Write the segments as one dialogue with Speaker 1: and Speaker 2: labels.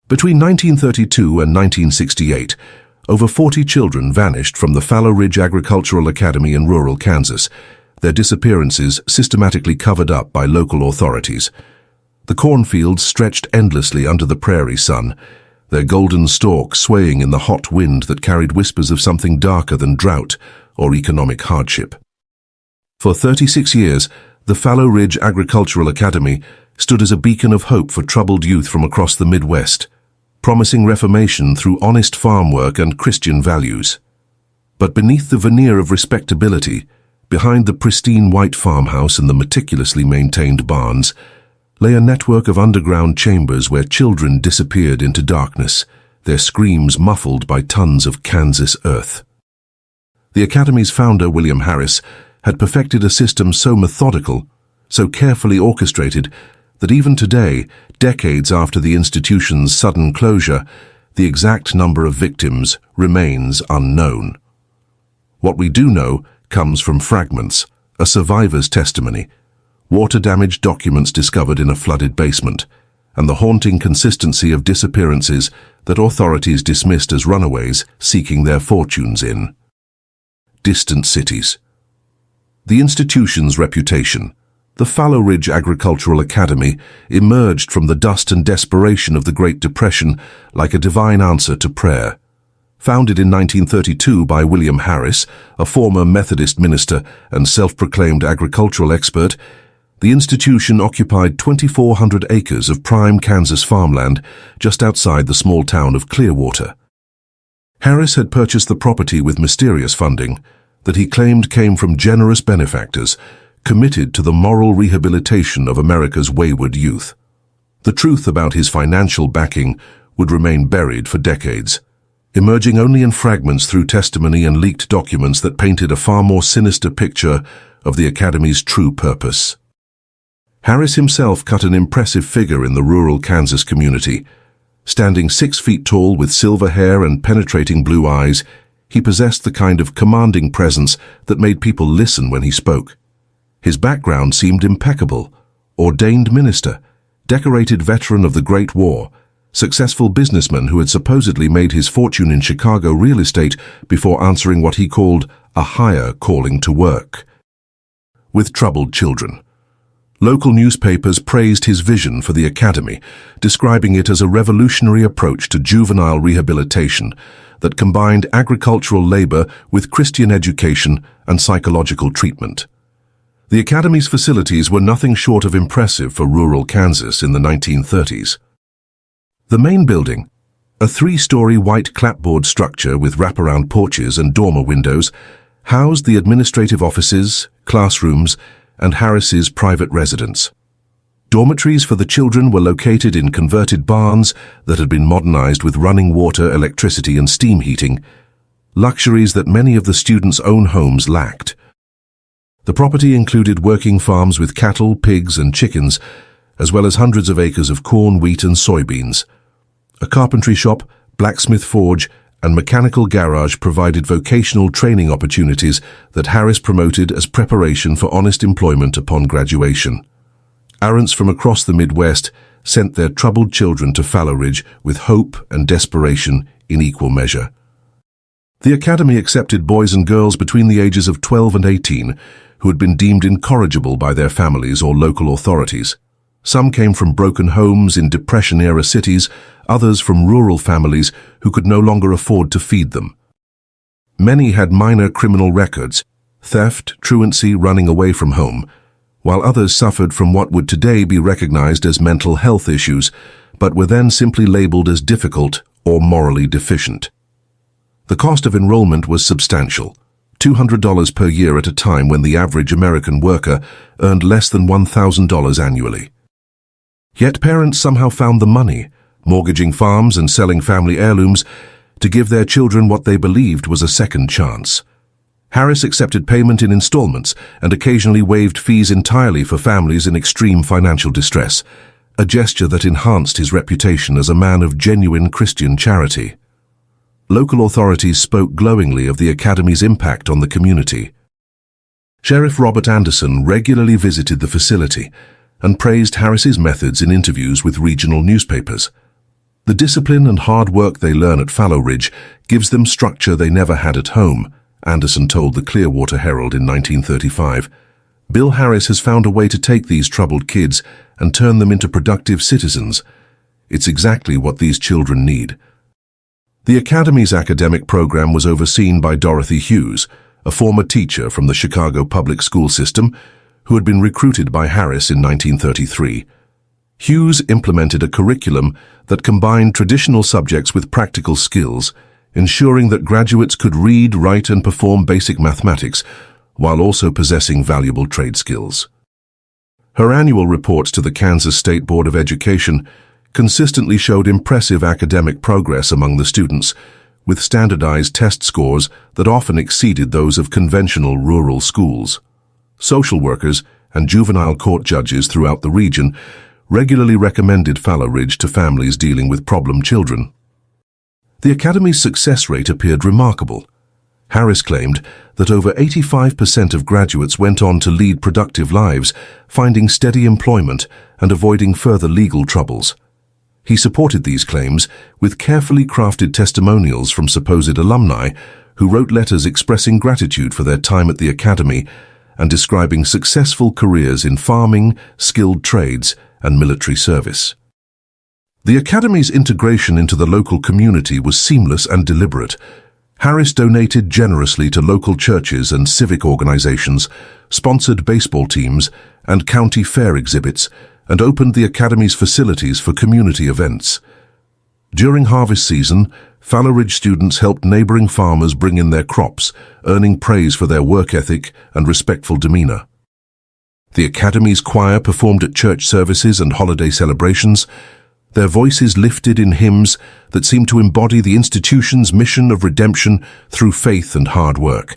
Speaker 1: Between 1932 and 1968, over 40 children vanished from the Fallowridge Agricultural Academy in rural Kansas, their disappearances systematically covered up by local authorities. The cornfields stretched endlessly under the prairie sun, their golden stalks swaying in the hot wind that carried whispers of something darker than drought or economic hardship. For 36 years, the Fallowridge Agricultural Academy stood as a beacon of hope for troubled youth from across the Midwest, promising reformation through honest farm work and Christian values. But beneath the veneer of respectability, behind the pristine white farmhouse and the meticulously maintained barns, lay a network of underground chambers where children disappeared into darkness, their screams muffled by tons of Kansas earth. The Academy's founder, William Harris, had perfected a system so methodical, so carefully orchestrated, that even today, decades after the institution's sudden closure, the exact number of victims remains unknown. What we do know comes from fragments, a survivor's testimony, water-damaged documents discovered in a flooded basement, and the haunting consistency of disappearances that authorities dismissed as runaways seeking their fortunes in distant cities. The institution's reputation, the Fallowridge Agricultural Academy, emerged from the dust and desperation of the Great Depression like a divine answer to prayer. Founded in 1932 by William Harris, a former Methodist minister and self-proclaimed agricultural expert, the institution occupied 2,400 acres of prime Kansas farmland just outside the small town of Clearwater. Harris had purchased the property with mysterious funding that he claimed came from generous benefactors committed to the moral rehabilitation of America's wayward youth. The truth about his financial backing would remain buried for decades, emerging only in fragments through testimony and leaked documents that painted a far more sinister picture of the Academy's true purpose. Harris himself cut an impressive figure in the rural Kansas community. Standing 6 feet tall with silver hair and penetrating blue eyes, he possessed the kind of commanding presence that made people listen when he spoke. His background seemed impeccable: ordained minister, decorated veteran of the Great War, successful businessman who had supposedly made his fortune in Chicago real estate before answering what he called a higher calling to work with troubled children. Local newspapers praised his vision for the Academy, describing it as a revolutionary approach to juvenile rehabilitation that combined agricultural labor with Christian education and psychological treatment. The Academy's facilities were nothing short of impressive for rural Kansas in the 1930s. The main building, a 3-story white clapboard structure with wraparound porches and dormer windows, housed the administrative offices, classrooms, and Harris's private residence. Dormitories for the children were located in converted barns that had been modernized with running water, electricity, and steam heating, luxuries that many of the students' own homes lacked. The property included working farms with cattle, pigs, and chickens, as well as hundreds of acres of corn, wheat, and soybeans. A carpentry shop, blacksmith forge, and mechanical garage provided vocational training opportunities that Harris promoted as preparation for honest employment upon graduation. Parents from across the Midwest sent their troubled children to Fallowridge with hope and desperation in equal measure. The Academy accepted boys and girls between the ages of 12 and 18 who had been deemed incorrigible by their families or local authorities. Some came from broken homes in Depression-era cities, others from rural families who could no longer afford to feed them. Many had minor criminal records, theft, truancy, running away from home, while others suffered from what would today be recognized as mental health issues, but were then simply labeled as difficult or morally deficient. The cost of enrollment was substantial, $200 per year at a time when the average American worker earned less than $1,000 annually. Yet parents somehow found the money, mortgaging farms and selling family heirlooms, to give their children what they believed was a second chance. Harris accepted payment in installments and occasionally waived fees entirely for families in extreme financial distress, a gesture that enhanced his reputation as a man of genuine Christian charity. Local authorities spoke glowingly of the Academy's impact on the community. Sheriff Robert Anderson regularly visited the facility and praised Harris's methods in interviews with regional newspapers. The discipline and hard work they learn at Fallowridge gives them structure they never had at home, Anderson told the Clearwater Herald in 1935. Bill Harris has found a way to take these troubled kids and turn them into productive citizens. It's exactly what these children need. The Academy's academic program was overseen by Dorothy Hughes, a former teacher from the Chicago public school system who had been recruited by Harris in 1933. Hughes implemented a curriculum that combined traditional subjects with practical skills, ensuring that graduates could read, write, and perform basic mathematics while also possessing valuable trade skills. Her annual reports to the Kansas State Board of Education consistently showed impressive academic progress among the students, with standardized test scores that often exceeded those of conventional rural schools. Social workers and juvenile court judges throughout the region regularly recommended Fallowridge to families dealing with problem children. The Academy's success rate appeared remarkable. Harris claimed that over 85% of graduates went on to lead productive lives, finding steady employment and avoiding further legal troubles. He supported these claims with carefully crafted testimonials from supposed alumni who wrote letters expressing gratitude for their time at the Academy and describing successful careers in farming, skilled trades, and military service. The Academy's integration into the local community was seamless and deliberate. Harris donated generously to local churches and civic organizations, sponsored baseball teams and county fair exhibits, and opened the Academy's facilities for community events. During harvest season, Fallowridge students helped neighboring farmers bring in their crops, earning praise for their work ethic and respectful demeanor. The Academy's choir performed at church services and holiday celebrations, their voices lifted in hymns that seemed to embody the institution's mission of redemption through faith and hard work.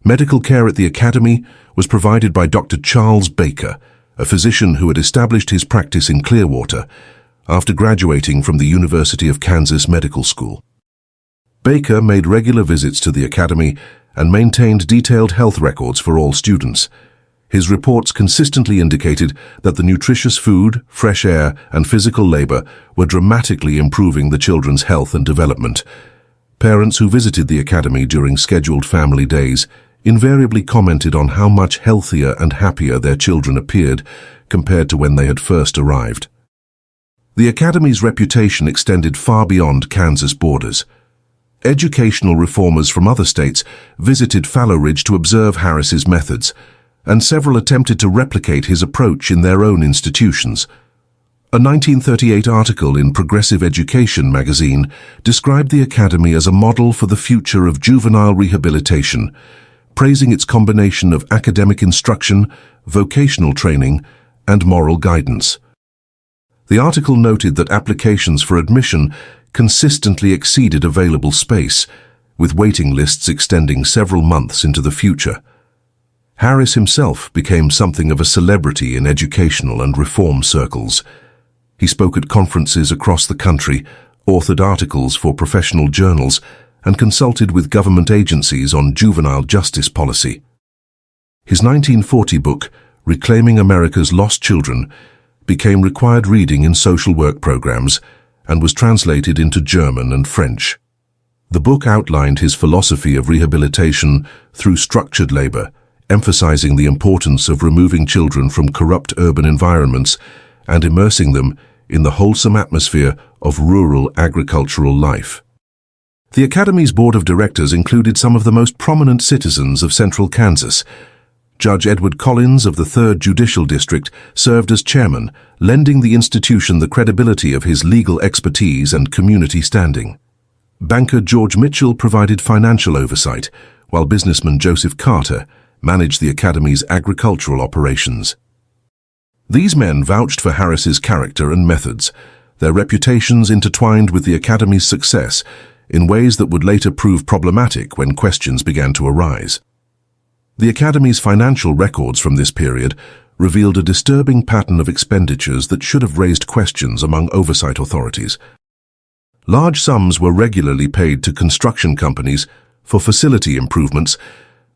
Speaker 1: Medical care at the Academy was provided by Dr. Charles Baker, a physician who had established his practice in Clearwater after graduating from the University of Kansas Medical School. Baker made regular visits to the Academy and maintained detailed health records for all students. His reports consistently indicated that the nutritious food, fresh air, and physical labor were dramatically improving the children's health and development. Parents who visited the Academy during scheduled family days invariably commented on how much healthier and happier their children appeared compared to when they had first arrived. The Academy's reputation extended far beyond Kansas borders. Educational reformers from other states visited Fallowridge to observe Harris's methods, and several attempted to replicate his approach in their own institutions. A 1938 article in Progressive Education magazine described the Academy as a model for the future of juvenile rehabilitation, praising its combination of academic instruction, vocational training, and moral guidance. The article noted that applications for admission consistently exceeded available space, with waiting lists extending several months into the future. Harris himself became something of a celebrity in educational and reform circles. He spoke at conferences across the country, authored articles for professional journals, and consulted with government agencies on juvenile justice policy. His 1940 book, Reclaiming America's Lost Children, became required reading in social work programs and was translated into German and French. The book outlined his philosophy of rehabilitation through structured labor, emphasizing the importance of removing children from corrupt urban environments and immersing them in the wholesome atmosphere of rural agricultural life. The Academy's board of directors included some of the most prominent citizens of central Kansas. Judge Edward Collins of the 3rd Judicial District served as chairman, lending the institution the credibility of his legal expertise and community standing. Banker George Mitchell provided financial oversight, while businessman Joseph Carter managed the Academy's agricultural operations. These men vouched for Harris's character and methods, their reputations intertwined with the Academy's success in ways that would later prove problematic when questions began to arise. The Academy's financial records from this period revealed a disturbing pattern of expenditures that should have raised questions among oversight authorities. Large sums were regularly paid to construction companies for facility improvements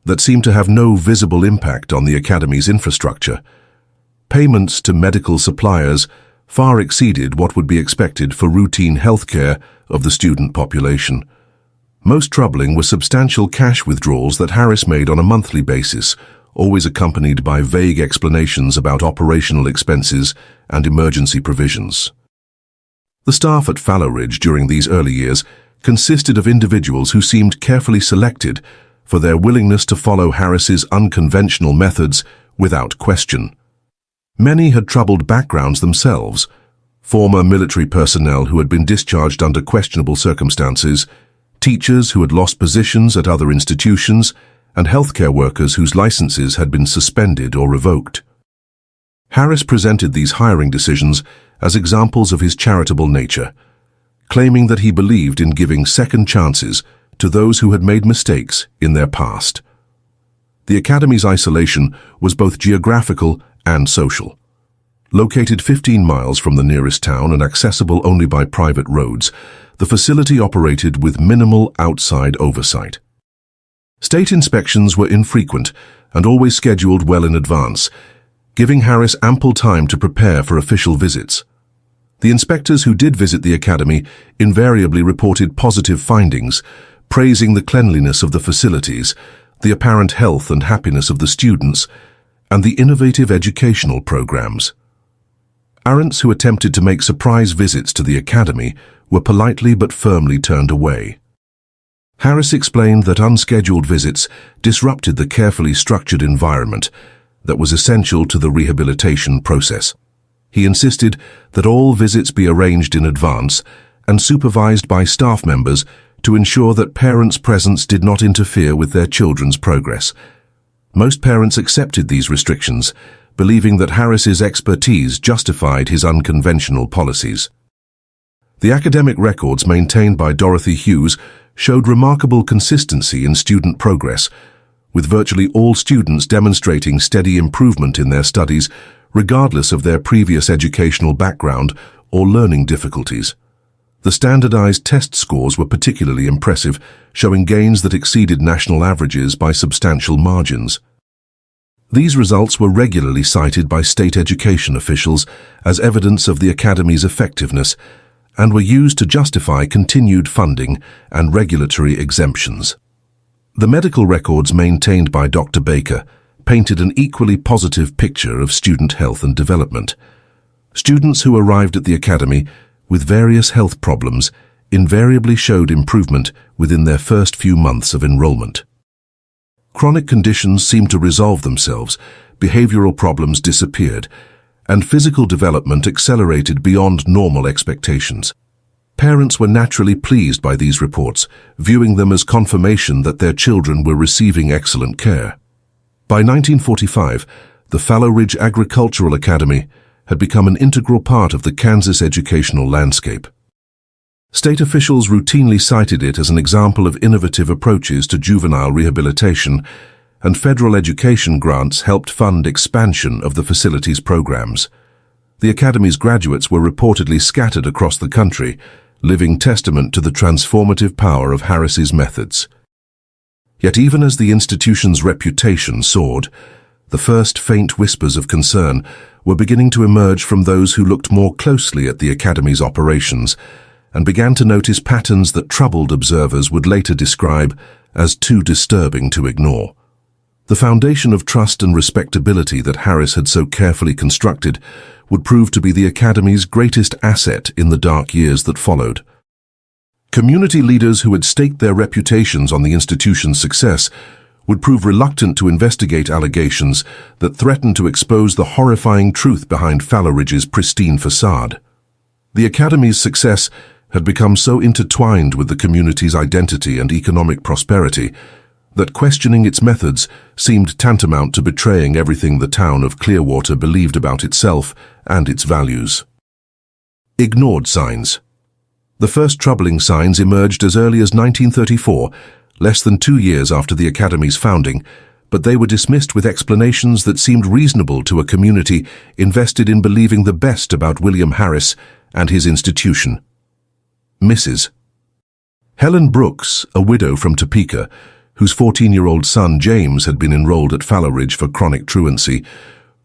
Speaker 1: that seemed to have no visible impact on the Academy's infrastructure. Payments to medical suppliers far exceeded what would be expected for routine healthcare of the student population. Most troubling were substantial cash withdrawals that Harris made on a monthly basis, always accompanied by vague explanations about operational expenses and emergency provisions. The staff at Fallowridge during these early years consisted of individuals who seemed carefully selected for their willingness to follow Harris's unconventional methods without question. Many had troubled backgrounds themselves, former military personnel who had been discharged under questionable circumstances, teachers who had lost positions at other institutions, and healthcare workers whose licenses had been suspended or revoked. Harris presented these hiring decisions as examples of his charitable nature, claiming that he believed in giving second chances to those who had made mistakes in their past. The academy's isolation was both geographical and social. Located 15 miles from the nearest town and accessible only by private roads, the facility operated with minimal outside oversight. State inspections were infrequent and always scheduled well in advance, giving Harris ample time to prepare for official visits. The inspectors who did visit the academy invariably reported positive findings, praising the cleanliness of the facilities, the apparent health and happiness of the students, and the innovative educational programs. Parents who attempted to make surprise visits to the academy were politely but firmly turned away. Harris explained that unscheduled visits disrupted the carefully structured environment that was essential to the rehabilitation process. He insisted that all visits be arranged in advance and supervised by staff members to ensure that parents' presence did not interfere with their children's progress. Most parents accepted these restrictions, believing that Harris's expertise justified his unconventional policies. The academic records maintained by Dorothy Hughes showed remarkable consistency in student progress, with virtually all students demonstrating steady improvement in their studies, regardless of their previous educational background or learning difficulties. The standardized test scores were particularly impressive, showing gains that exceeded national averages by substantial margins. These results were regularly cited by state education officials as evidence of the academy's effectiveness and were used to justify continued funding and regulatory exemptions. The medical records maintained by Dr. Baker painted an equally positive picture of student health and development. Students who arrived at the academy with various health problems invariably showed improvement within their first few months of enrollment. Chronic conditions seemed to resolve themselves, behavioral problems disappeared, and physical development accelerated beyond normal expectations. Parents were naturally pleased by these reports, viewing them as confirmation that their children were receiving excellent care. By 1945, the Fallowridge Agricultural Academy had become an integral part of the Kansas educational landscape. State officials routinely cited it as an example of innovative approaches to juvenile rehabilitation, and federal education grants helped fund expansion of the facility's programs. The academy's graduates were reportedly scattered across the country, living testament to the transformative power of Harris's methods. Yet even as the institution's reputation soared, the first faint whispers of concern were beginning to emerge from those who looked more closely at the academy's operations and began to notice patterns that troubled observers would later describe as too disturbing to ignore. The foundation of trust and respectability that Harris had so carefully constructed would prove to be the academy's greatest asset in the dark years that followed. Community leaders who had staked their reputations on the institution's success would prove reluctant to investigate allegations that threatened to expose the horrifying truth behind Fallowridge's pristine facade. The academy's success had become so intertwined with the community's identity and economic prosperity that questioning its methods seemed tantamount to betraying everything the town of Clearwater believed about itself and its values. Ignored signs. The first troubling signs emerged as early as 1934, less than 2 years after the academy's founding, but they were dismissed with explanations that seemed reasonable to a community invested in believing the best about William Harris and his institution. Mrs. Helen Brooks, a widow from Topeka, whose 14-year-old son James had been enrolled at Fallowridge for chronic truancy,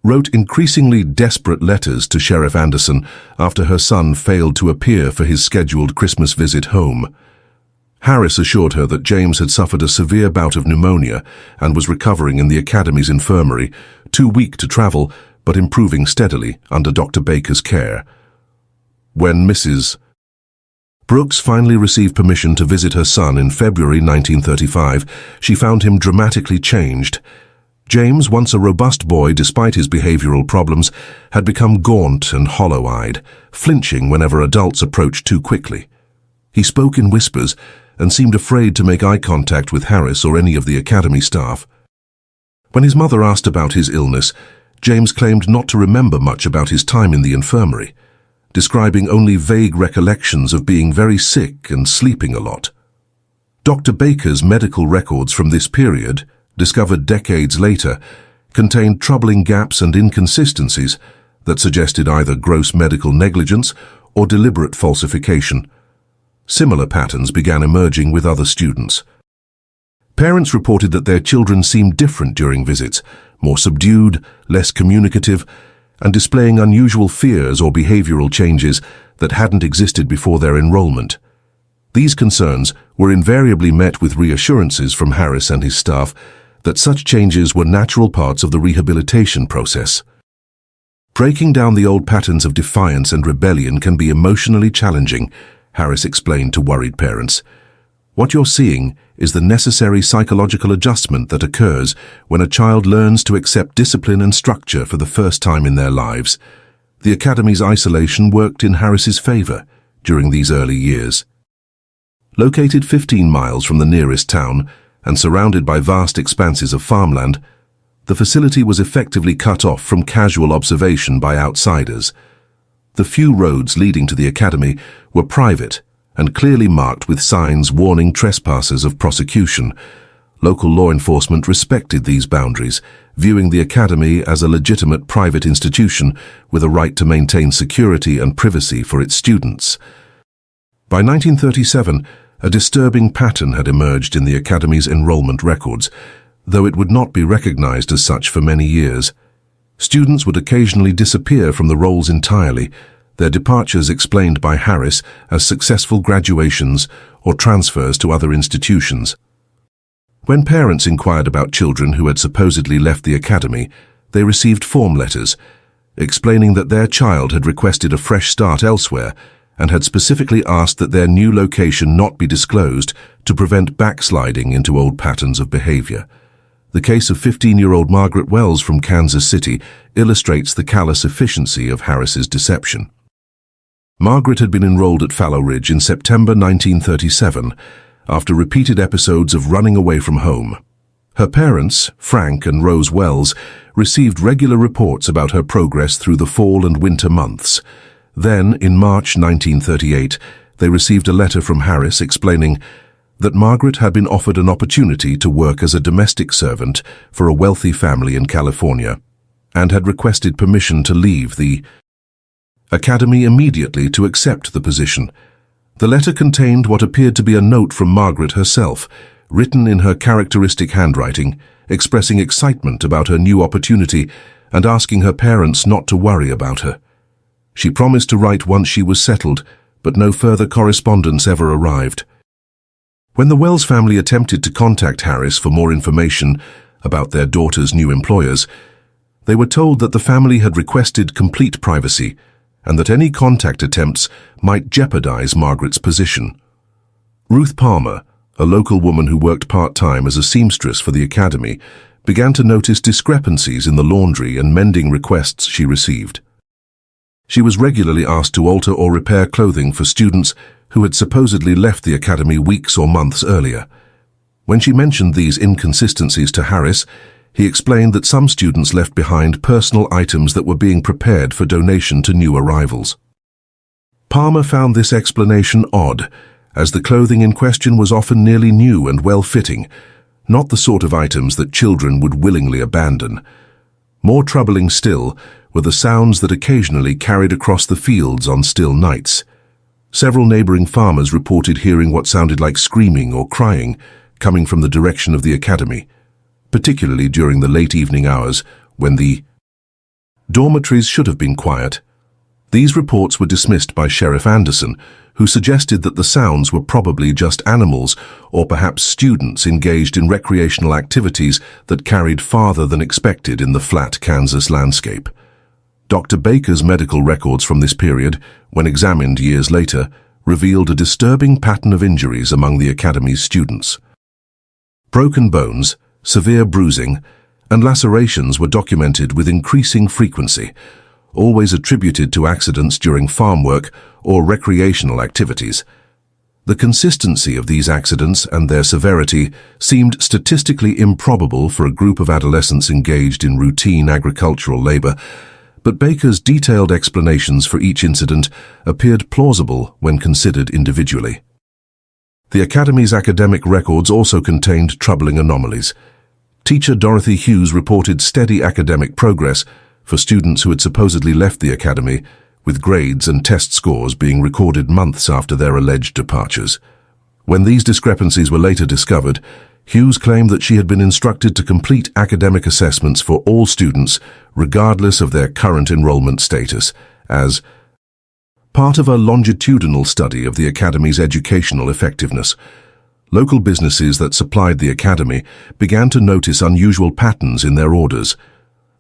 Speaker 1: wrote increasingly desperate letters to Sheriff Anderson after her son failed to appear for his scheduled Christmas visit home. Harris assured her that James had suffered a severe bout of pneumonia and was recovering in the academy's infirmary, too weak to travel, but improving steadily under Dr. Baker's care. When Mrs. Brooks finally received permission to visit her son in February 1935, she found him dramatically changed. James, once a robust boy despite his behavioral problems, had become gaunt and hollow-eyed, flinching whenever adults approached too quickly. He spoke in whispers and seemed afraid to make eye contact with Harris or any of the academy staff. When his mother asked about his illness, James claimed not to remember much about his time in the infirmary, describing only vague recollections of being very sick and sleeping a lot. Dr. Baker's medical records from this period, discovered decades later, contained troubling gaps and inconsistencies that suggested either gross medical negligence or deliberate falsification. Similar patterns began emerging with other students. Parents reported that their children seemed different during visits, more subdued, less communicative, and displaying unusual fears or behavioral changes that hadn't existed before their enrollment. These concerns were invariably met with reassurances from Harris and his staff that such changes were natural parts of the rehabilitation process. Breaking down the old patterns of defiance and rebellion can be emotionally challenging, Harris explained to worried parents. What you're seeing is the necessary psychological adjustment that occurs when a child learns to accept discipline and structure for the first time in their lives. The academy's isolation worked in Harris's favor during these early years. Located 15 miles from the nearest town and surrounded by vast expanses of farmland, the facility was effectively cut off from casual observation by outsiders. The few roads leading to the academy were private and clearly marked with signs warning trespassers of prosecution. Local law enforcement respected these boundaries, viewing the academy as a legitimate private institution with a right to maintain security and privacy for its students. By 1937, a disturbing pattern had emerged in the academy's enrollment records, though it would not be recognized as such for many years. Students would occasionally disappear from the rolls entirely, their departures explained by Harris as successful graduations or transfers to other institutions. When parents inquired about children who had supposedly left the academy, they received form letters explaining that their child had requested a fresh start elsewhere and had specifically asked that their new location not be disclosed to prevent backsliding into old patterns of behavior. The case of 15-year-old Margaret Wells from Kansas City illustrates the callous efficiency of Harris's deception. Margaret had been enrolled at Fallowridge in September 1937 after repeated episodes of running away from home. Her parents, Frank and Rose Wells, received regular reports about her progress through the fall and winter months. Then, in March 1938, they received a letter from Harris explaining that Margaret had been offered an opportunity to work as a domestic servant for a wealthy family in California and had requested permission to leave the academy immediately to accept the position. The letter contained what appeared to be a note from Margaret herself, written in her characteristic handwriting, expressing excitement about her new opportunity and asking her parents not to worry about her. She promised to write once she was settled, but no further correspondence ever arrived. When the Wells family attempted to contact Harris for more information about their daughter's new employers, they were told that the family had requested complete privacy and that any contact attempts might jeopardize Margaret's position. Ruth Palmer, a local woman who worked part-time as a seamstress for the academy, began to notice discrepancies in the laundry and mending requests she received. She was regularly asked to alter or repair clothing for students who had supposedly left the academy weeks or months earlier. When she mentioned these inconsistencies to Harris, he explained that some students left behind personal items that were being prepared for donation to new arrivals. Palmer found this explanation odd, as the clothing in question was often nearly new and well-fitting, not the sort of items that children would willingly abandon. More troubling still were the sounds that occasionally carried across the fields on still nights. Several neighboring farmers reported hearing what sounded like screaming or crying coming from the direction of the academy, particularly during the late evening hours when the Dormitories should have been quiet. These reports were dismissed by Sheriff Anderson, who suggested that the sounds were probably just animals or perhaps students engaged in recreational activities that carried farther than expected in the flat Kansas landscape. Dr. Baker's medical records from this period, when examined years later, revealed a disturbing pattern of injuries among the academy's students. Broken bones, severe bruising, and lacerations were documented with increasing frequency, always attributed to accidents during farm work or recreational activities. The consistency of these accidents and their severity seemed statistically improbable for a group of adolescents engaged in routine agricultural labor, but Baker's detailed explanations for each incident appeared plausible when considered individually. The Academy's academic records also contained troubling anomalies. Teacher Dorothy Hughes reported steady academic progress for students who had supposedly left the Academy, with grades and test scores being recorded months after their alleged departures. When these discrepancies were later discovered, Hughes claimed that she had been instructed to complete academic assessments for all students, regardless of their current enrollment status, as part of a longitudinal study of the Academy's educational effectiveness. Local businesses that supplied the Academy began to notice unusual patterns in their orders.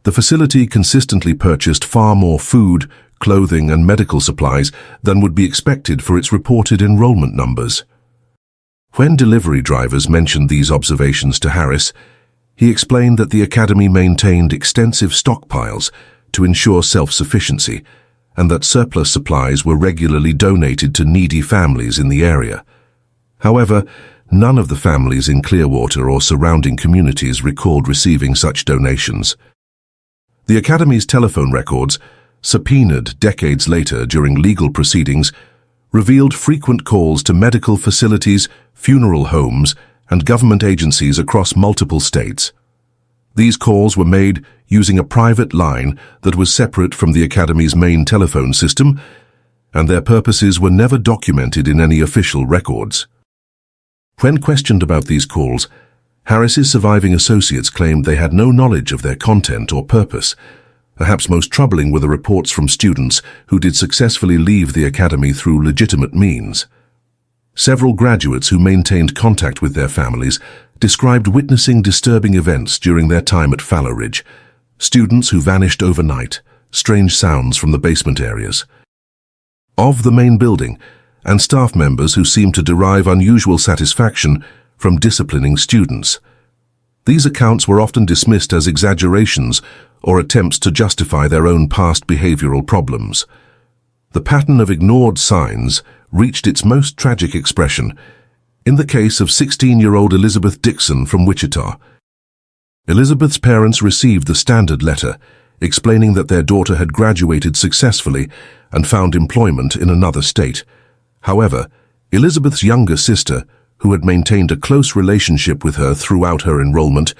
Speaker 1: The facility consistently purchased far more food, clothing, and medical supplies than would be expected for its reported enrollment numbers. When delivery drivers mentioned these observations to Harris, he explained that the Academy maintained extensive stockpiles to ensure self-sufficiency, and that surplus supplies were regularly donated to needy families in the area. However, none of the families in Clearwater or surrounding communities recalled receiving such donations. The Academy's telephone records, subpoenaed decades later during legal proceedings, revealed frequent calls to medical facilities, funeral homes, and government agencies across multiple states. These calls were made using a private line that was separate from the Academy's main telephone system, and their purposes were never documented in any official records. When questioned about these calls, Harris's surviving associates claimed they had no knowledge of their content or purpose. Perhaps most troubling were the reports from students who did successfully leave the Academy through legitimate means. Several graduates who maintained contact with their families described witnessing disturbing events during their time at Fallowridge, students who vanished overnight, strange sounds from the basement areas of the main building, and staff members who seemed to derive unusual satisfaction from disciplining students. These accounts were often dismissed as exaggerations or attempts to justify their own past behavioral problems. The pattern of ignored signs reached its most tragic expression in the case of 16-year-old Elizabeth Dixon from Wichita. Elizabeth's parents received the standard letter explaining that their daughter had graduated successfully and found employment in another state. However, Elizabeth's younger sister, who had maintained a close relationship with her throughout her enrollment,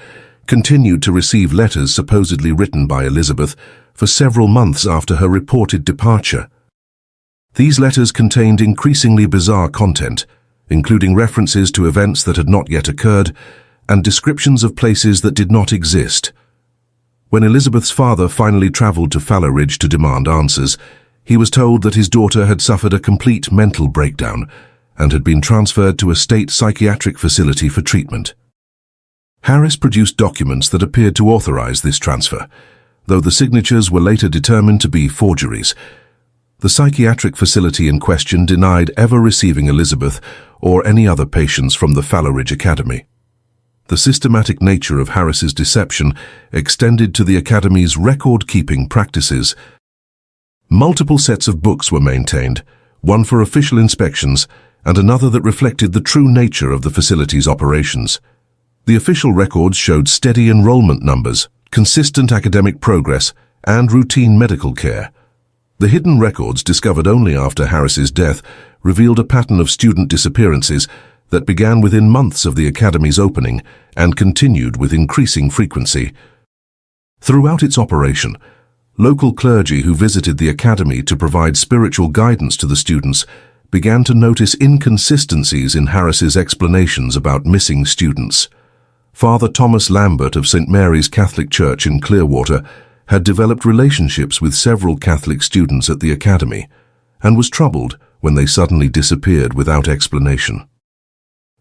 Speaker 1: continued to receive letters supposedly written by Elizabeth for several months after her reported departure. These letters contained increasingly bizarre content, including references to events that had not yet occurred and descriptions of places that did not exist. When Elizabeth's father finally traveled to Fallowridge to demand answers, he was told that his daughter had suffered a complete mental breakdown and had been transferred to a state psychiatric facility for treatment. Harris produced documents that appeared to authorize this transfer, though the signatures were later determined to be forgeries. The psychiatric facility in question denied ever receiving Elizabeth or any other patients from the Fallowridge Academy. The systematic nature of Harris's deception extended to the Academy's record-keeping practices. Multiple sets of books were maintained, one for official inspections and another that reflected the true nature of the facility's operations. The official records showed steady enrollment numbers, consistent academic progress, and routine medical care. The hidden records, discovered only after Harris's death, revealed a pattern of student disappearances that began within months of the Academy's opening and continued with increasing frequency. Throughout its operation, local clergy who visited the Academy to provide spiritual guidance to the students began to notice inconsistencies in Harris's explanations about missing students. Father Thomas Lambert of St. Mary's Catholic Church in Clearwater had developed relationships with several Catholic students at the academy and was troubled when they suddenly disappeared without explanation.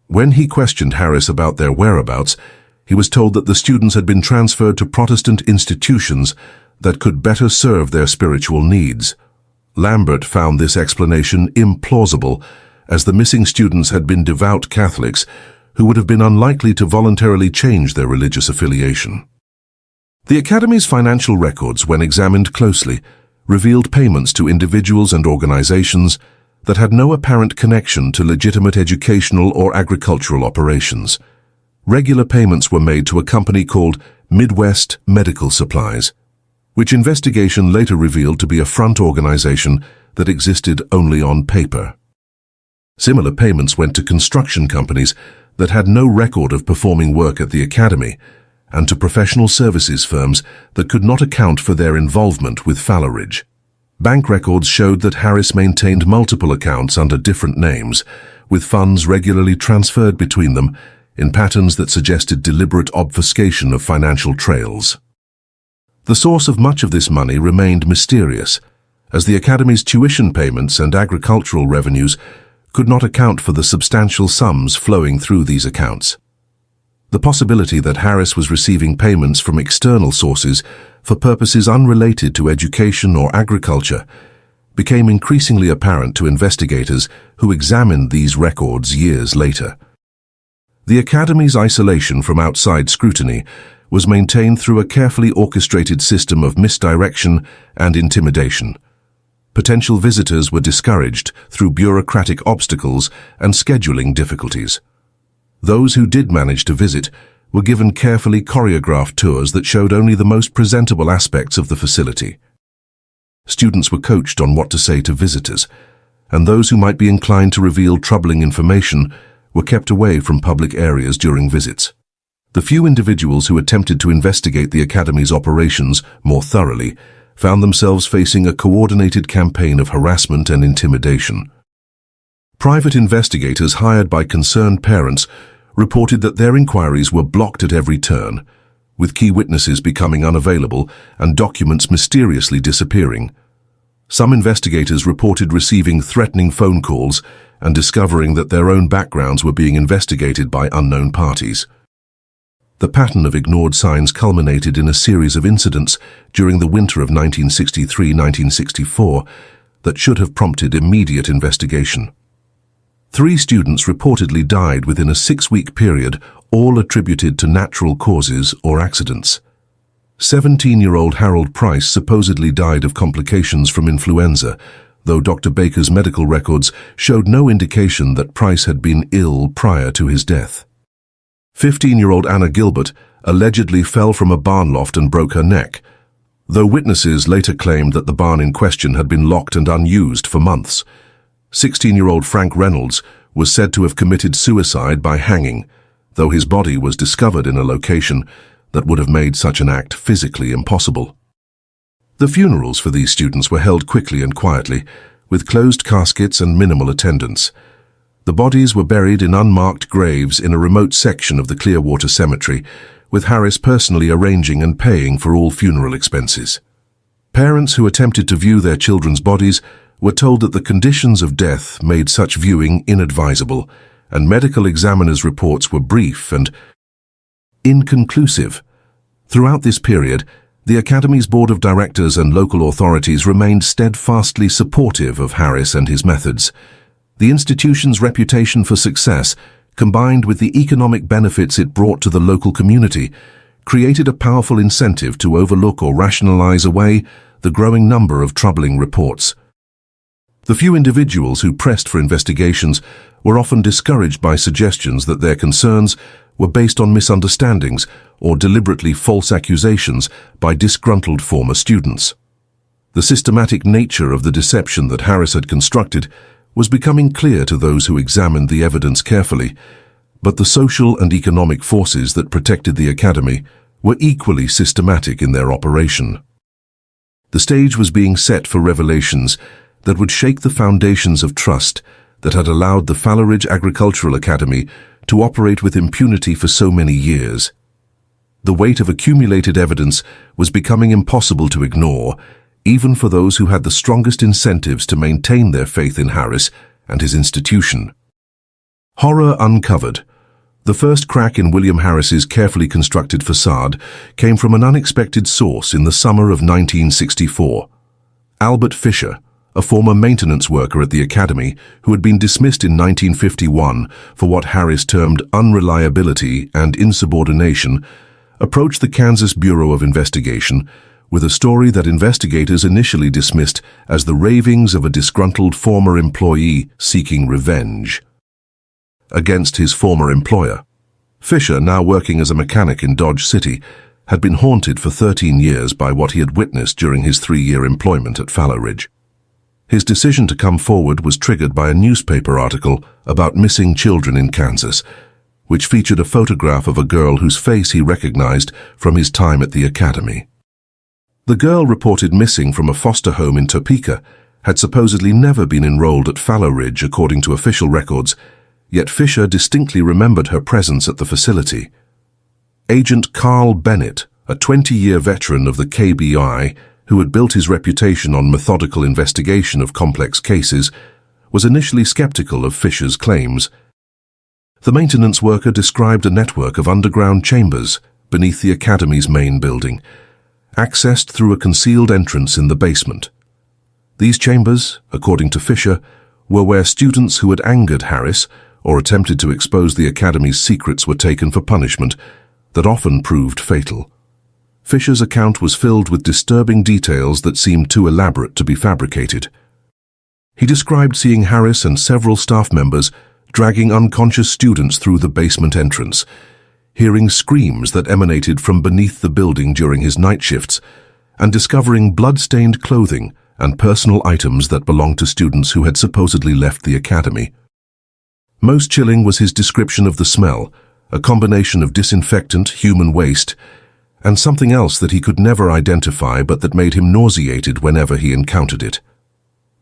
Speaker 1: When he questioned Harris about their whereabouts, he was told that the students had been transferred to Protestant institutions that could better serve their spiritual needs. Lambert found this explanation implausible, as the missing students had been devout Catholics who would have been unlikely to voluntarily change their religious affiliation. The Academy's financial records, when examined closely, revealed payments to individuals and organizations that had no apparent connection to legitimate educational or agricultural operations. Regular payments were made to a company called Midwest Medical Supplies, which investigation later revealed to be a front organization that existed only on paper. Similar payments went to construction companies that had no record of performing work at the academy, and to professional services firms that could not account for their involvement with Fallowridge. Bank records showed that Harris maintained multiple accounts under different names, with funds regularly transferred between them in patterns that suggested deliberate obfuscation of financial trails. The source of much of this money remained mysterious, as the academy's tuition payments and agricultural revenues could not account for the substantial sums flowing through these accounts. The possibility that Harris was receiving payments from external sources for purposes unrelated to education or agriculture became increasingly apparent to investigators who examined these records years later. The Academy's isolation from outside scrutiny was maintained through a carefully orchestrated system of misdirection and intimidation. Potential visitors were discouraged through bureaucratic obstacles and scheduling difficulties. Those who did manage to visit were given carefully choreographed tours that showed only the most presentable aspects of the facility. Students were coached on what to say to visitors, and those who might be inclined to reveal troubling information were kept away from public areas during visits. The few individuals who attempted to investigate the Academy's operations more thoroughly found themselves facing a coordinated campaign of harassment and intimidation. Private investigators hired by concerned parents reported that their inquiries were blocked at every turn, with key witnesses becoming unavailable and documents mysteriously disappearing. Some investigators reported receiving threatening phone calls and discovering that their own backgrounds were being investigated by unknown parties. The pattern of ignored signs culminated in a series of incidents during the winter of 1963-1964 that should have prompted immediate investigation. 3 students reportedly died within a 6-week period, all attributed to natural causes or accidents. 17-year-old Harold Price supposedly died of complications from influenza, though Dr. Baker's medical records showed no indication that Price had been ill prior to his death. 15-year-old Anna Gilbert allegedly fell from a barn loft and broke her neck, though witnesses later claimed that the barn in question had been locked and unused for months. 16-year-old Frank Reynolds was said to have committed suicide by hanging, though his body was discovered in a location that would have made such an act physically impossible. The funerals for these students were held quickly and quietly, with closed caskets and minimal attendance. The bodies were buried in unmarked graves in a remote section of the Clearwater Cemetery, with Harris personally arranging and paying for all funeral expenses. Parents who attempted to view their children's bodies were told that the conditions of death made such viewing inadvisable, and medical examiners' reports were brief and inconclusive. Throughout this period, the Academy's board of directors and local authorities remained steadfastly supportive of Harris and his methods. The institution's reputation for success, combined with the economic benefits it brought to the local community, created a powerful incentive to overlook or rationalize away the growing number of troubling reports. The few individuals who pressed for investigations were often discouraged by suggestions that their concerns were based on misunderstandings or deliberately false accusations by disgruntled former students. The systematic nature of the deception that Harris had constructed was becoming clear to those who examined the evidence carefully, but the social and economic forces that protected the Academy were equally systematic in their operation. The stage was being set for revelations that would shake the foundations of trust that had allowed the Fallowridge Agricultural Academy to operate with impunity for so many years. The weight of accumulated evidence was becoming impossible to ignore, even for those who had the strongest incentives to maintain their faith in Harris and his institution. Horror uncovered. The first crack in William Harris's carefully constructed facade came from an unexpected source in the summer of 1964. Albert Fisher, a former maintenance worker at the academy who had been dismissed in 1951 for what Harris termed unreliability and insubordination, approached the Kansas Bureau of Investigation with a story that investigators initially dismissed as the ravings of a disgruntled former employee seeking revenge against his former employer. Fisher, now working as a mechanic in Dodge City, had been haunted for 13 years by what he had witnessed during his 3-year employment at Fallowridge. His decision to come forward was triggered by a newspaper article about missing children in Kansas, which featured a photograph of a girl whose face he recognized from his time at the academy. The girl, reported missing from a foster home in Topeka, had supposedly never been enrolled at Fallowridge according to official records, yet Fisher distinctly remembered her presence at the facility. Agent Carl Bennett, a 20-year veteran of the KBI who had built his reputation on methodical investigation of complex cases, was initially skeptical of Fisher's claims. The maintenance worker described a network of underground chambers beneath the academy's main building, accessed through a concealed entrance in the basement. These chambers, according to Fisher, were where students who had angered Harris or attempted to expose the academy's secrets were taken for punishment that often proved fatal. Fisher's account was filled with disturbing details that seemed too elaborate to be fabricated. He described seeing Harris and several staff members dragging unconscious students through the basement entrance, hearing screams that emanated from beneath the building during his night shifts, and discovering blood-stained clothing and personal items that belonged to students who had supposedly left the academy. Most chilling was his description of the smell, a combination of disinfectant, human waste, and something else that he could never identify but that made him nauseated whenever he encountered it.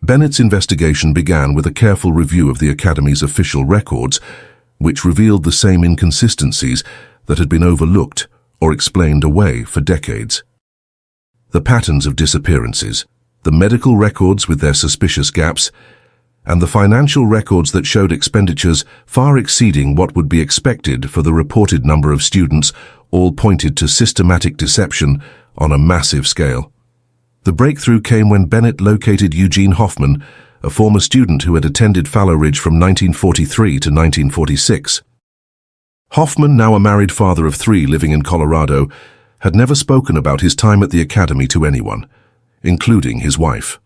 Speaker 1: Bennett's investigation began with a careful review of the academy's official records, which revealed the same inconsistencies that had been overlooked or explained away for decades. The patterns of disappearances, the medical records with their suspicious gaps, and the financial records that showed expenditures far exceeding what would be expected for the reported number of students, all pointed to systematic deception on a massive scale. The breakthrough came when Bennett located Eugene Hoffman, a former student who had attended Fallowridge from 1943 to 1946. Hoffman, now a married father of 3 living in Colorado, had never spoken about his time at the academy to anyone, including his wife.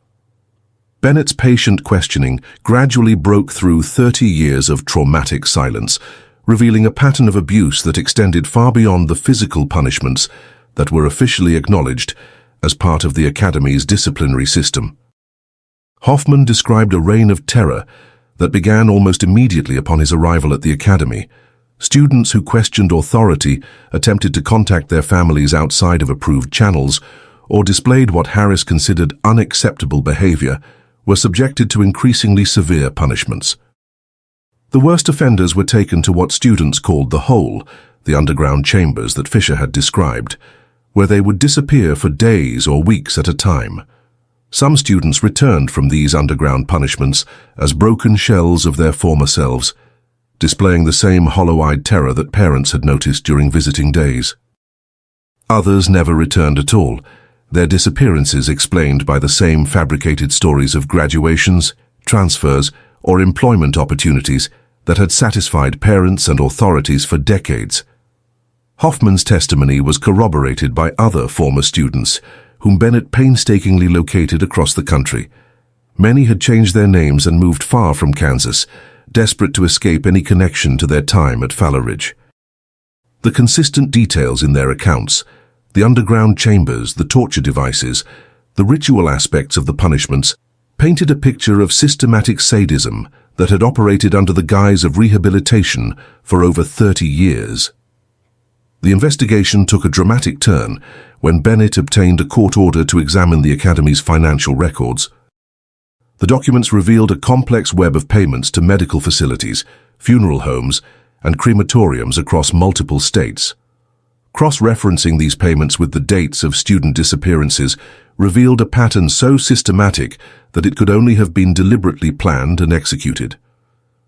Speaker 1: Bennett's patient questioning gradually broke through 30 years of traumatic silence, revealing a pattern of abuse that extended far beyond the physical punishments that were officially acknowledged as part of the academy's disciplinary system. Hoffman described a reign of terror that began almost immediately upon his arrival at the academy. Students who questioned authority, attempted to contact their families outside of approved channels, or displayed what Harris considered unacceptable behavior, were subjected to increasingly severe punishments. The worst offenders were taken to what students called the hole, the underground chambers that Fisher had described, where they would disappear for days or weeks at a time. Some students returned from these underground punishments as broken shells of their former selves, displaying the same hollow-eyed terror that parents had noticed during visiting days. Others never returned at all, their disappearances explained by the same fabricated stories of graduations, transfers, or employment opportunities that had satisfied parents and authorities for decades. Hoffman's testimony was corroborated by other former students, whom Bennett painstakingly located across the country. Many had changed their names and moved far from Kansas, desperate to escape any connection to their time at Fallowridge. The consistent details in their accounts, the underground chambers, the torture devices, the ritual aspects of the punishments, painted a picture of systematic sadism that had operated under the guise of rehabilitation for over 30 years. The investigation took a dramatic turn when Bennett obtained a court order to examine the academy's financial records. The documents revealed a complex web of payments to medical facilities, funeral homes, and crematoriums across multiple states. Cross-referencing these payments with the dates of student disappearances revealed a pattern so systematic that it could only have been deliberately planned and executed.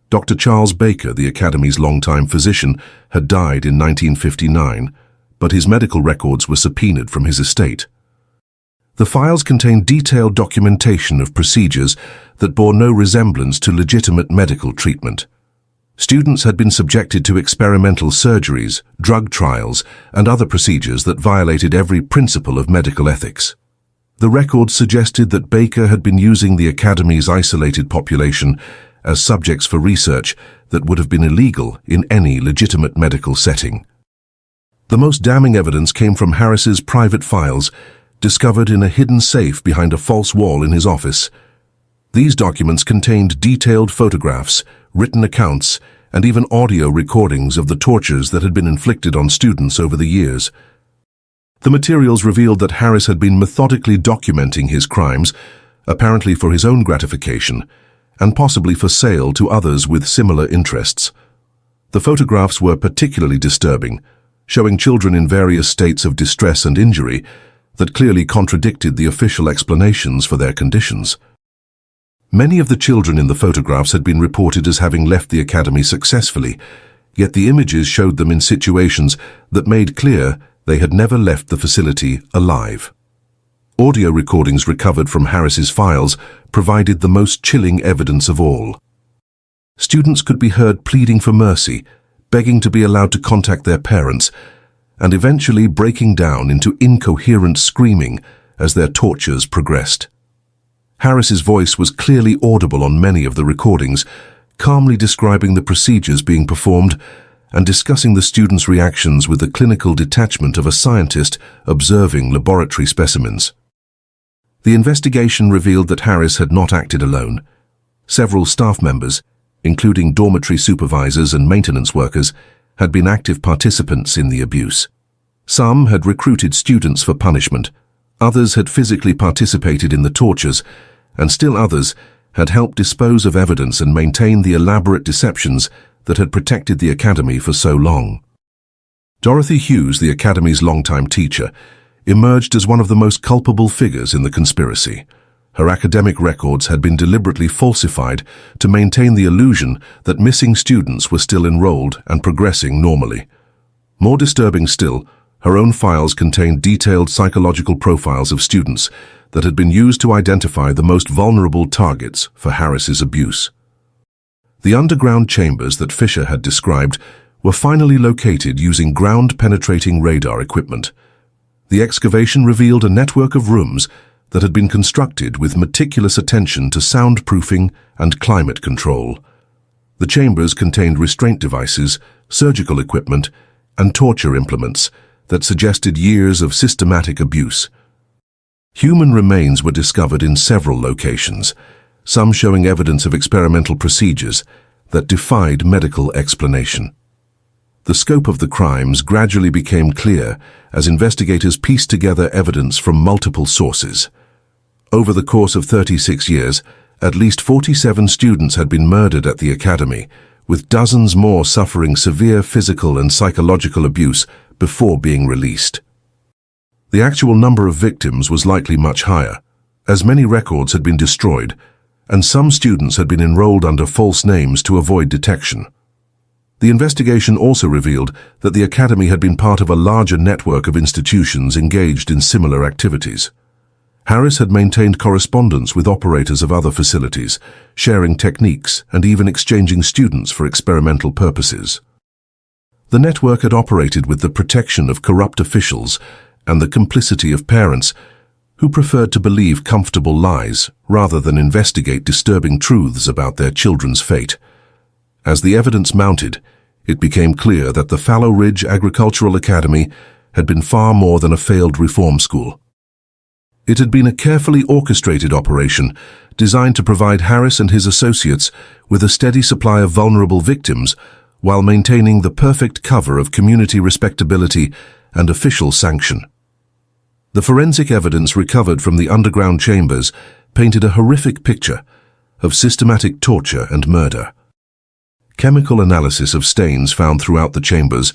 Speaker 1: Dr. Charles Baker, the Academy's longtime physician, had died in 1959, but his medical records were subpoenaed from his estate. The files contained detailed documentation of procedures that bore no resemblance to legitimate medical treatment. Students had been subjected to experimental surgeries, drug trials, and other procedures that violated every principle of medical ethics. The records suggested that Baker had been using the Academy's isolated population as subjects for research that would have been illegal in any legitimate medical setting. The most damning evidence came from Harris's private files, discovered in a hidden safe behind a false wall in his office. These documents contained detailed photographs, written accounts, and even audio recordings of the tortures that had been inflicted on students over the years. The materials revealed that Harris had been methodically documenting his crimes, apparently for his own gratification, and possibly for sale to others with similar interests. The photographs were particularly disturbing, showing children in various states of distress and injury that clearly contradicted the official explanations for their conditions. Many of the children in the photographs had been reported as having left the Academy successfully, yet the images showed them in situations that made clear they had never left the facility alive. Audio recordings recovered from Harris's files provided the most chilling evidence of all. Students could be heard pleading for mercy, begging to be allowed to contact their parents, and eventually breaking down into incoherent screaming as their tortures progressed. Harris's voice was clearly audible on many of the recordings, calmly describing the procedures being performed and discussing the students' reactions with the clinical detachment of a scientist observing laboratory specimens. The investigation revealed that Harris had not acted alone. Several staff members, including dormitory supervisors and maintenance workers, had been active participants in the abuse. Some had recruited students for punishment, others had physically participated in the tortures, and still others had helped dispose of evidence and maintain the elaborate deceptions that had protected the Academy for so long. Dorothy Hughes, the Academy's longtime teacher, emerged as one of the most culpable figures in the conspiracy. Her academic records had been deliberately falsified to maintain the illusion that missing students were still enrolled and progressing normally. More disturbing still, her own files contained detailed psychological profiles of students that had been used to identify the most vulnerable targets for Harris's abuse. The underground chambers that Fisher had described were finally located using ground-penetrating radar equipment. The excavation revealed a network of rooms that had been constructed with meticulous attention to soundproofing and climate control. The chambers contained restraint devices, surgical equipment, and torture implements that suggested years of systematic abuse. Human remains were discovered in several locations, some showing evidence of experimental procedures that defied medical explanation. The scope of the crimes gradually became clear as investigators pieced together evidence from multiple sources. Over the course of 36 years, at least 47 students had been murdered at the Academy, with dozens more suffering severe physical and psychological abuse before being released. The actual number of victims was likely much higher, as many records had been destroyed, and some students had been enrolled under false names to avoid detection. The investigation also revealed that the Academy had been part of a larger network of institutions engaged in similar activities. Harris had maintained correspondence with operators of other facilities, sharing techniques and even exchanging students for experimental purposes. The network had operated with the protection of corrupt officials and the complicity of parents who preferred to believe comfortable lies rather than investigate disturbing truths about their children's fate. As the evidence mounted, it became clear that the Fallowridge Agricultural Academy had been far more than a failed reform school. It had been a carefully orchestrated operation designed to provide Harris and his associates with a steady supply of vulnerable victims while maintaining the perfect cover of community respectability and official sanction. The forensic evidence recovered from the underground chambers painted a horrific picture of systematic torture and murder. Chemical analysis of stains found throughout the chambers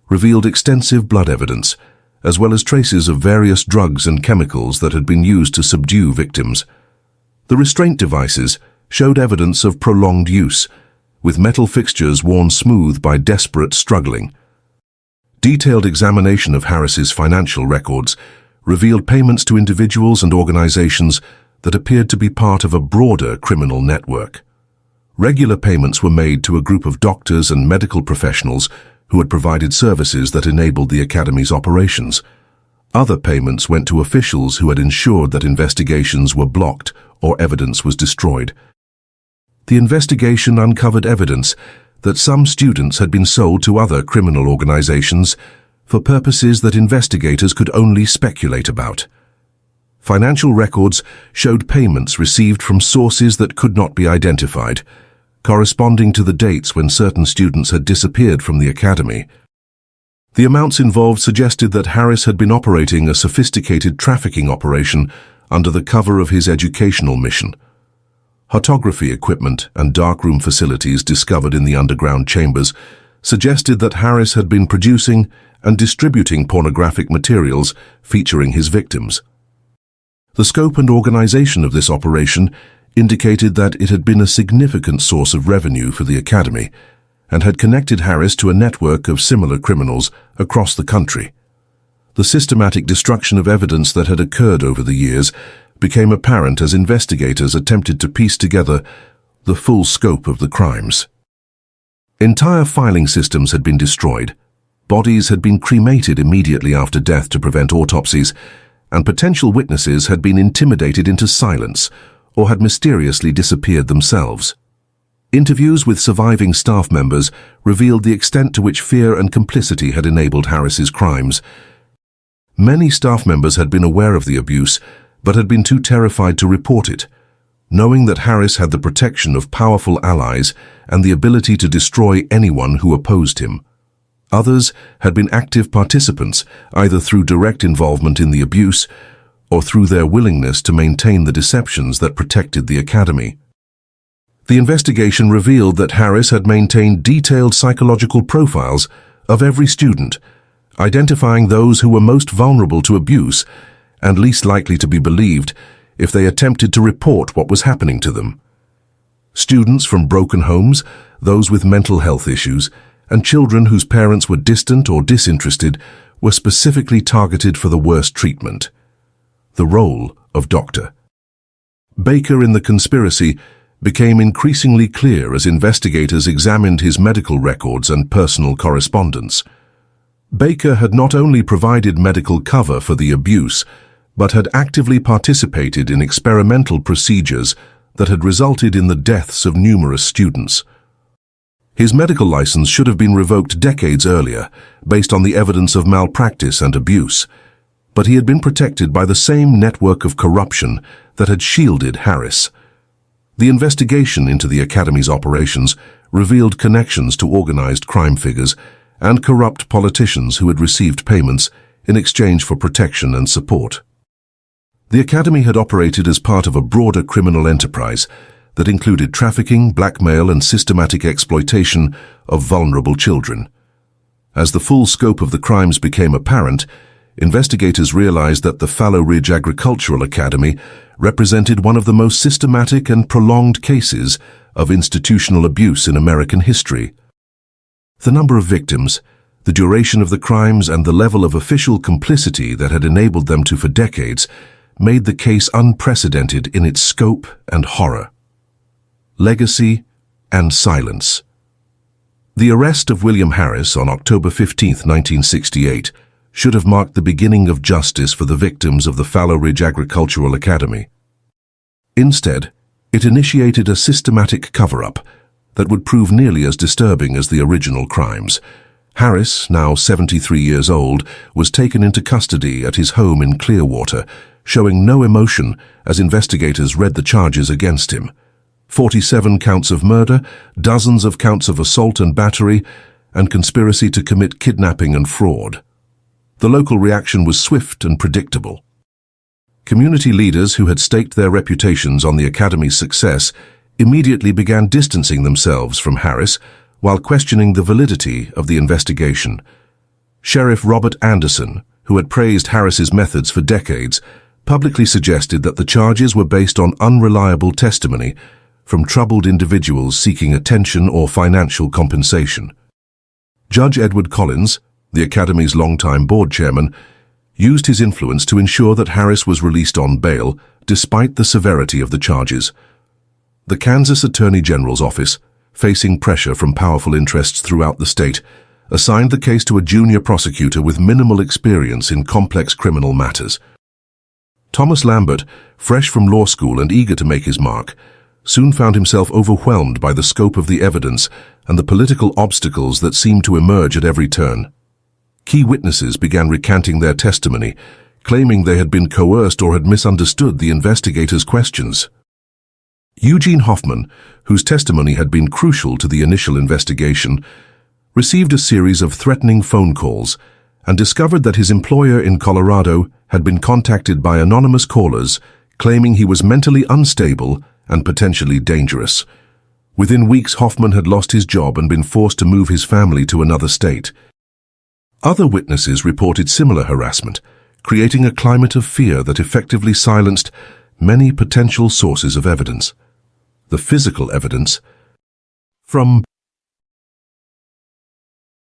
Speaker 1: revealed extensive blood evidence, as well as traces of various drugs and chemicals that had been used to subdue victims. The restraint devices showed evidence of prolonged use, with metal fixtures worn smooth by desperate struggling. Detailed examination of Harris's financial records revealed payments to individuals and organizations that appeared to be part of a broader criminal network. Regular payments were made to a group of doctors and medical professionals who had provided services that enabled the Academy's operations. Other payments went to officials who had ensured that investigations were blocked or evidence was destroyed. The investigation uncovered evidence that some students had been sold to other criminal organizations for purposes that investigators could only speculate about. Financial records showed payments received from sources that could not be identified, corresponding to the dates when certain students had disappeared from the Academy. The amounts involved suggested that Harris had been operating a sophisticated trafficking operation under the cover of his educational mission. Photography equipment and darkroom facilities discovered in the underground chambers suggested that Harris had been producing and distributing pornographic materials featuring his victims. The scope and organization of this operation indicated that it had been a significant source of revenue for the Academy and had connected Harris to a network of similar criminals across the country. The systematic destruction of evidence that had occurred over the years became apparent as investigators attempted to piece together the full scope of the crimes. Entire filing systems had been destroyed, bodies had been cremated immediately after death to prevent autopsies, and potential witnesses had been intimidated into silence or had mysteriously disappeared themselves. Interviews with surviving staff members revealed the extent to which fear and complicity had enabled Harris's crimes. Many staff members had been aware of the abuse, but had been too terrified to report it, knowing that Harris had the protection of powerful allies and the ability to destroy anyone who opposed him. Others had been active participants, either through direct involvement in the abuse or through their willingness to maintain the deceptions that protected the Academy. The investigation revealed that Harris had maintained detailed psychological profiles of every student, identifying those who were most vulnerable to abuse and least likely to be believed if they attempted to report what was happening to them. Students from broken homes, those with mental health issues, and children whose parents were distant or disinterested were specifically targeted for the worst treatment. The role of Dr. Baker in the conspiracy became increasingly clear as investigators examined his medical records and personal correspondence. Baker had not only provided medical cover for the abuse, but had actively participated in experimental procedures that had resulted in the deaths of numerous students. His medical license should have been revoked decades earlier, based on the evidence of malpractice and abuse, but he had been protected by the same network of corruption that had shielded Harris. The investigation into the Academy's operations revealed connections to organized crime figures and corrupt politicians who had received payments in exchange for protection and support. The Academy had operated as part of a broader criminal enterprise that included trafficking, blackmail, and systematic exploitation of vulnerable children. As the full scope of the crimes became apparent, investigators realized that the Fallowridge Agricultural Academy represented one of the most systematic and prolonged cases of institutional abuse in American history. The number of victims, the duration of the crimes, and the level of official complicity that had enabled them to for decades made the case unprecedented in its scope and horror. Legacy and silence. The arrest of William Harris on October 15, 1968, should have marked the beginning of justice for the victims of the Fallowridge Agricultural Academy. Instead, it initiated a systematic cover-up that would prove nearly as disturbing as the original crimes. Harris, now 73 years old, was taken into custody at his home in Clearwater, showing no emotion as investigators read the charges against him. 47 counts of murder, dozens of counts of assault and battery, and conspiracy to commit kidnapping and fraud. The local reaction was swift and predictable. Community leaders who had staked their reputations on the Academy's success immediately began distancing themselves from Harris while questioning the validity of the investigation. Sheriff Robert Anderson, who had praised Harris's methods for decades, publicly suggested that the charges were based on unreliable testimony from troubled individuals seeking attention or financial compensation. Judge Edward Collins, the Academy's longtime board chairman, used his influence to ensure that Harris was released on bail despite the severity of the charges. The Kansas Attorney General's office, facing pressure from powerful interests throughout the state, assigned the case to a junior prosecutor with minimal experience in complex criminal matters. Thomas Lambert, fresh from law school and eager to make his mark, soon found himself overwhelmed by the scope of the evidence and the political obstacles that seemed to emerge at every turn. Key witnesses began recanting their testimony, claiming they had been coerced or had misunderstood the investigators' questions. Eugene Hoffman, whose testimony had been crucial to the initial investigation, received a series of threatening phone calls and discovered that his employer in Colorado had been contacted by anonymous callers claiming he was mentally unstable and potentially dangerous. Within weeks, Hoffman had lost his job and been forced to move his family to another state. Other witnesses reported similar harassment, creating a climate of fear that effectively silenced many potential sources of evidence. The physical evidence, from